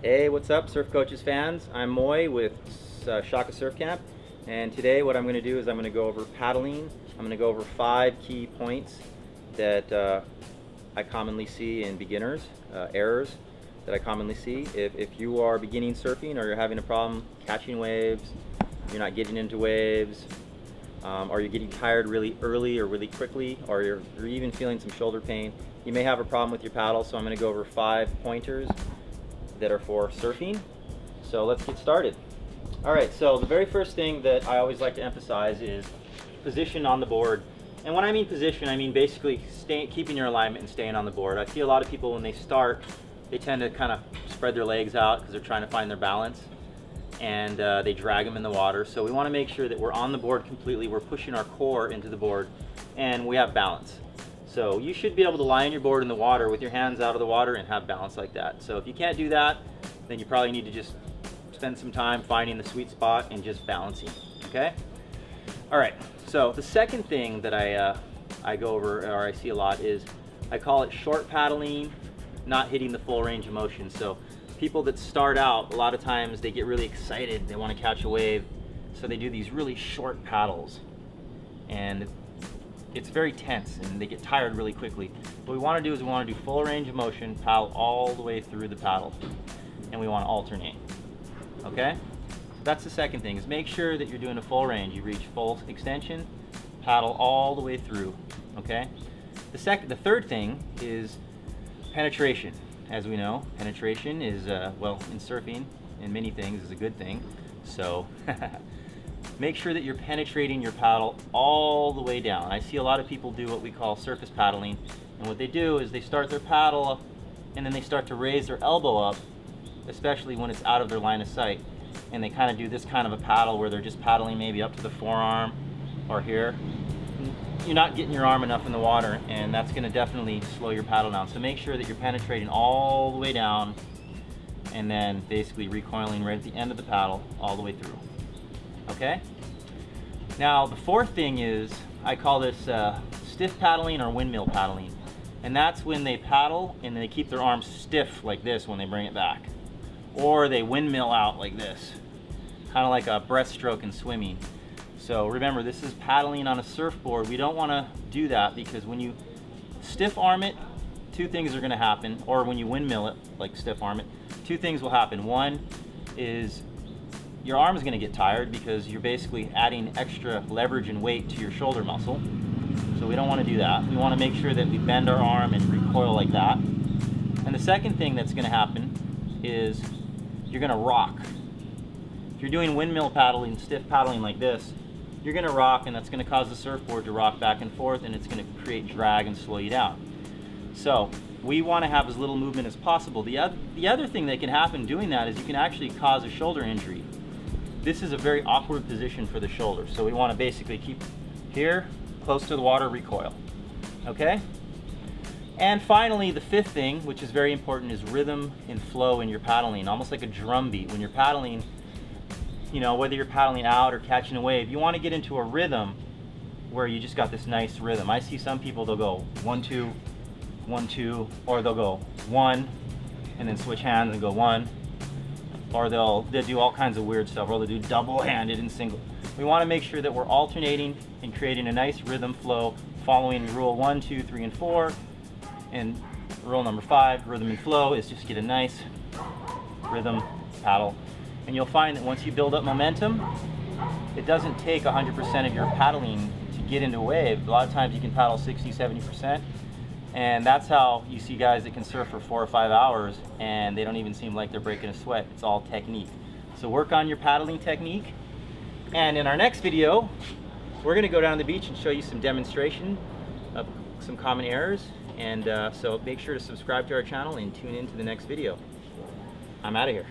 Hey, what's up, Surf Coaches fans? I'm Moy with Shaka Surf Camp, and today what I'm going to do is I'm going to go over paddling. I'm going to go over 5 key points that I commonly see in beginners, errors that I commonly see. If you are beginning surfing or you're having a problem catching waves, you're not getting into waves, or you're getting tired really early or really quickly, or you're even feeling some shoulder pain, you may have a problem with your paddle. So I'm going to go over 5 pointers that are for surfing. So let's get started. Alright, so the very first thing that I always like to emphasize is position on the board. And when I mean position, I mean basically keeping your alignment and staying on the board. I see a lot of people when they start, they tend to kind of spread their legs out because they're trying to find their balance, and they drag them in the water. So we want to make sure that we're on the board completely, we're pushing our core into the board, and we have balance. So you should be able to lie on your board in the water with your hands out of the water and have balance like that. So if you can't do that, then you probably need to just spend some time finding the sweet spot and just balancing, okay? All right, so the second thing that I go over, or I see a lot, is I call it short paddling, not hitting the full range of motion. So people that start out, a lot of times they get really excited, they want to catch a wave, so they do these really short paddles, and it's very tense and they get tired really quickly. What we want to do is we want to do full range of motion, paddle all the way through the paddle, and we want to alternate, okay? That's the second thing, is make sure that you're doing a full range. You reach full extension, paddle all the way through, okay? The third thing is penetration. As we know, penetration is, well, in surfing, in many things, is a good thing. So make sure that you're penetrating your paddle all the way down. I see a lot of people do what we call surface paddling, and what they do is they start their paddle up and then they start to raise their elbow up, especially when it's out of their line of sight, and they kind of do this kind of a paddle where they're just paddling maybe up to the forearm or here. You're not getting your arm enough in the water, and that's going to definitely slow your paddle down. So make sure that you're penetrating all the way down and then basically recoiling right at the end of the paddle all the way through. Okay? Now the fourth thing is, I call this stiff paddling or windmill paddling. And that's when they paddle and they keep their arms stiff like this when they bring it back. Or they windmill out like this, kind of like a breaststroke in swimming. So remember, this is paddling on a surfboard. We don't want to do that, because when you stiff arm it, 2 things are going to happen. Or when you windmill it, like stiff arm it, 2 things will happen. One is your arm is going to get tired because you're basically adding extra leverage and weight to your shoulder muscle. So we don't want to do that. We want to make sure that we bend our arm and recoil like that. And the second thing that's going to happen is you're going to rock. If you're doing windmill paddling, stiff paddling like this, you're going to rock, and that's going to cause the surfboard to rock back and forth, and it's going to create drag and slow you down. So we want to have as little movement as possible. The other thing that can happen doing that is you can actually cause a shoulder injury. This is a very awkward position for the shoulder, so we want to basically keep here, close to the water, recoil. Okay? And finally, the 5th thing, which is very important, is rhythm and flow in your paddling, almost like a drum beat. When you're paddling, you know, whether you're paddling out or catching a wave, you want to get into a rhythm where you just got this nice rhythm. I see some people, they'll go 1, 2, 1, 2, or they'll go 1 and then switch hands and go 1, or they'll do all kinds of weird stuff, or they'll do double-handed and single. We want to make sure that we're alternating and creating a nice rhythm flow, following rule 1, 2, 3, and 4. And rule number 5, rhythm and flow, is just get a nice rhythm paddle. And you'll find that once you build up momentum, it doesn't take 100% of your paddling to get into a wave. A lot of times you can paddle 60, 70%. And that's how you see guys that can surf for 4 or 5 hours and they don't even seem like they're breaking a sweat. It's all technique. So work on your paddling technique. And in our next video, we're going to go down to the beach and show you some demonstration of some common errors. And so make sure to subscribe to our channel and tune in to the next video. I'm out of here.